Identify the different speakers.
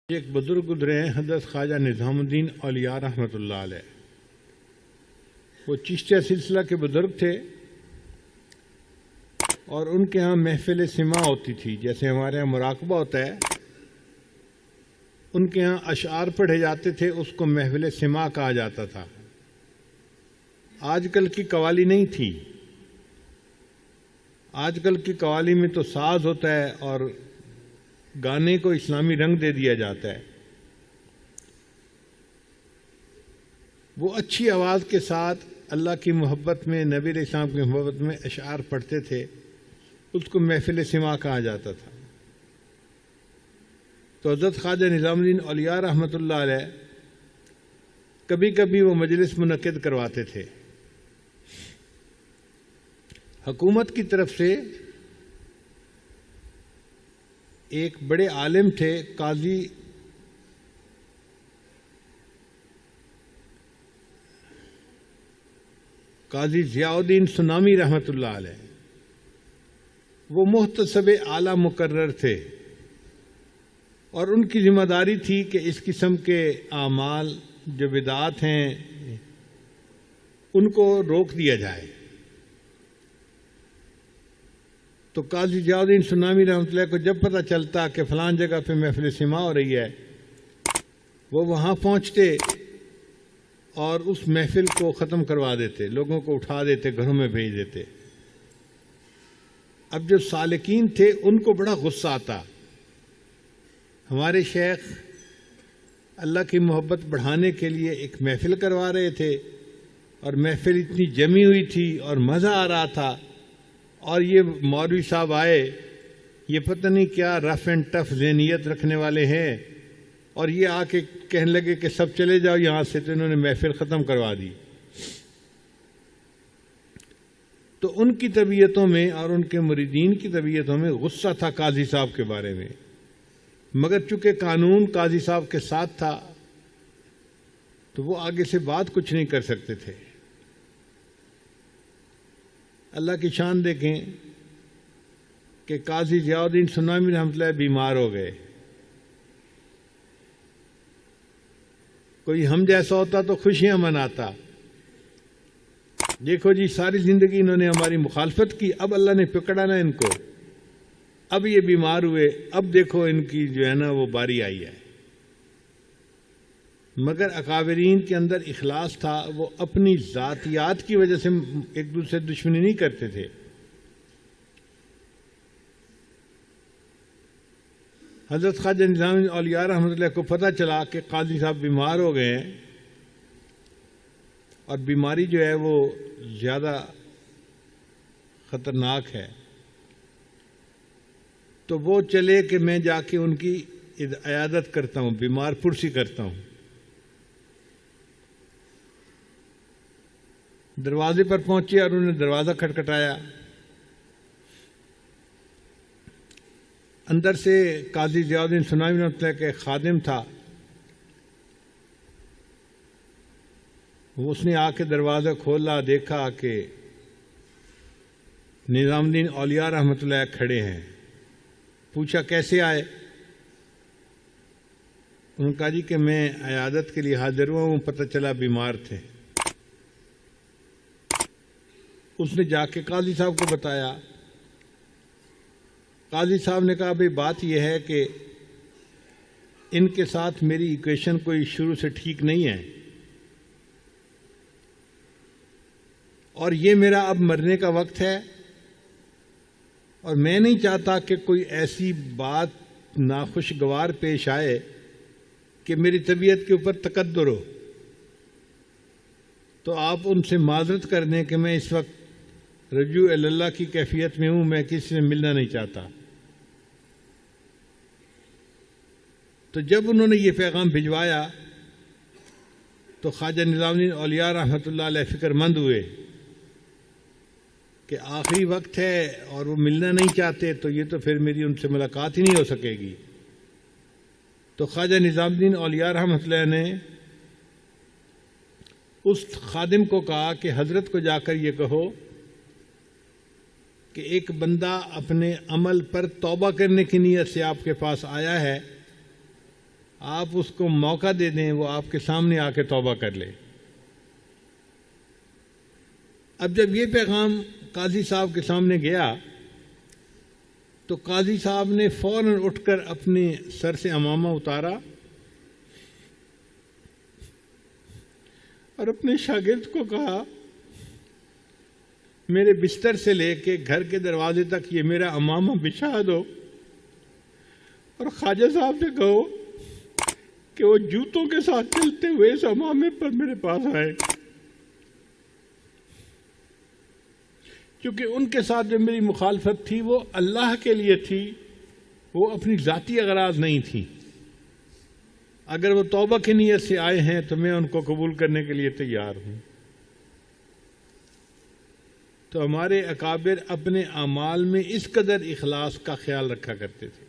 Speaker 1: एक बुजुर्ग गुजरे हैं हज़रत ख्वाजा निज़ामुद्दीन औलिया रहमतुल्लाह अलैह। वो चिश्तिया सिलसिला के बुजुर्ग थे और उनके यहाँ महफिल सिमा होती थी, जैसे हमारे यहाँ मुराकबा होता है। उनके यहाँ अशआर पढ़े जाते थे, उसको महफिल सिमा कहा जाता था। आजकल की कवाली नहीं थी। आजकल की कवाली में तो साज होता है और गाने को इस्लामी रंग दे दिया जाता है। वो अच्छी आवाज़ के साथ अल्लाह की मोहब्बत में, नबी अलैहिस्सलाम की मोहब्बत में अशआर पढ़ते थे, उसको महफिल सिमा कहा जाता था। तो हज़रत ख्वाजा निज़ामुद्दीन औलिया रहमतुल्लाह अलैह कभी कभी वो मजलिस मुनक्किद करवाते थे। हुकूमत की तरफ से एक बड़े आलिम थे, काजी ज़ियाउद्दीन सुनामी रहमतुल्लाह अलैह। वो मुहतसब आला मुकर्रर थे और उनकी जिम्मेदारी थी कि इस किस्म के आमाल जो बिदात हैं उनको रोक दिया जाए। तो काजी ज़ियाउद्दीन सुनामी रहमतुल्लाह को जब पता चलता कि फ़लान जगह पे महफिल सिमा हो रही है, वो वहाँ पहुँचते और उस महफिल को ख़त्म करवा देते, लोगों को उठा देते, घरों में भेज देते। अब जो सालिकीन थे उनको बड़ा गुस्सा आता। हमारे शेख अल्लाह की मोहब्बत बढ़ाने के लिए एक महफिल करवा रहे थे और महफिल इतनी जमी हुई थी और मज़ा आ रहा था, और ये मौलवी साहब आए, ये पता नहीं क्या रफ एंड टफ ज़हनियत रखने वाले हैं, और ये आके कहने लगे कि सब चले जाओ यहाँ से। तो इन्होंने महफिल ख़त्म करवा दी। तो उनकी तबीयतों में और उनके मुरीदीन की तबीयतों में गुस्सा था काजी साहब के बारे में, मगर चूंकि कानून काजी साहब के साथ था तो वो आगे से बात कुछ नहीं कर सकते थे। अल्लाह की शान देखें कि काजी ज़ियाउद्दीन सुनामी रहमतुल्लाह बीमार हो गए। कोई हम जैसा होता तो खुशियां मनाता। देखो जी, सारी जिंदगी इन्होंने हमारी मुखालफत की, अब अल्लाह ने पकड़ा ना इनको, अब ये बीमार हुए, अब देखो इनकी जो है ना वो बारी आई है। मगर अकाबरीन के अंदर इखलास था, वो अपनी ज़ातियात की वजह से एक दूसरे दुश्मनी नहीं करते थे। हज़रत ख्वाजा निज़ामुद्दीन औलिया रहमतुल्लाह को पता चला कि काजी साहब बीमार हो गए हैं और बीमारी जो है वो ज़्यादा ख़तरनाक है, तो वो चले कि मैं जाके उनकी इयादत करता हूँ, बीमार पुरसी करता हूँ। दरवाजे पर पहुंचे और उन्होंने दरवाज़ा खटखटाया। अंदर से काजी ज़ियाउद्दीन सुनामी रहमतुल्लाह के खादिम था, उसने आके दरवाज़ा खोला, देखा कि निज़ामुद्दीन औलिया रहमतुल्लाह खड़े हैं। पूछा कैसे आए? उन्होंने कहा जी कि मैं इयादत के लिए हाजिर हुआ हूँ, पता चला बीमार थे। उसने जाके काजी साहब को बताया। काजी साहब ने कहा भाई बात यह है कि इनके साथ मेरी इक्वेशन कोई शुरू से ठीक नहीं है और ये मेरा अब मरने का वक्त है और मैं नहीं चाहता कि कोई ऐसी बात नाखुशगवार पेश आए कि मेरी तबीयत के ऊपर तकद्दुर हो। तो आप उनसे माजरत कर दें कि मैं इस वक्त रजू अल्लाह की कैफियत में हूं, मैं किसी से मिलना नहीं चाहता। तो जब उन्होंने ये पैगाम भिजवाया तो ख्वाजा निज़ामुद्दीन औलिया रहमतुल्लाह अलैह फिक्रमंद हुए कि आखिरी वक्त है और वो मिलना नहीं चाहते, तो ये तो फिर मेरी उनसे मुलाकात ही नहीं हो सकेगी। तो ख्वाजा निज़ामुद्दीन औलिया रहमतुल्लाह ने उस खादिम को कहा कि हजरत को जाकर ये कहो कि एक बंदा अपने अमल पर तौबा करने की नीयत से आपके पास आया है आप उसको मौका दे दें, वो आपके सामने आके तौबा कर ले। अब जब ये पैगाम काजी साहब के सामने गया तो काजी साहब ने फौरन उठकर अपने सर से अमामा उतारा और अपने शागिर्द को कहा, मेरे बिस्तर से लेके घर के दरवाजे तक ये मेरा अमामा बिछा दो और ख्वाजा साहब से कहो कि वो जूतों के साथ चलते हुए इस अमामे पर मेरे पास आए, क्योंकि उनके साथ जो मेरी मुखालफत थी वो अल्लाह के लिए थी, वो अपनी ज़ाती अगराज नहीं थी। अगर वो तौबा की नीयत से आए हैं तो मैं उनको कबूल करने के लिए तैयार हूं। तो हमारे अकाबिर अपने अमाल में इस कदर इखलास का ख्याल रखा करते थे।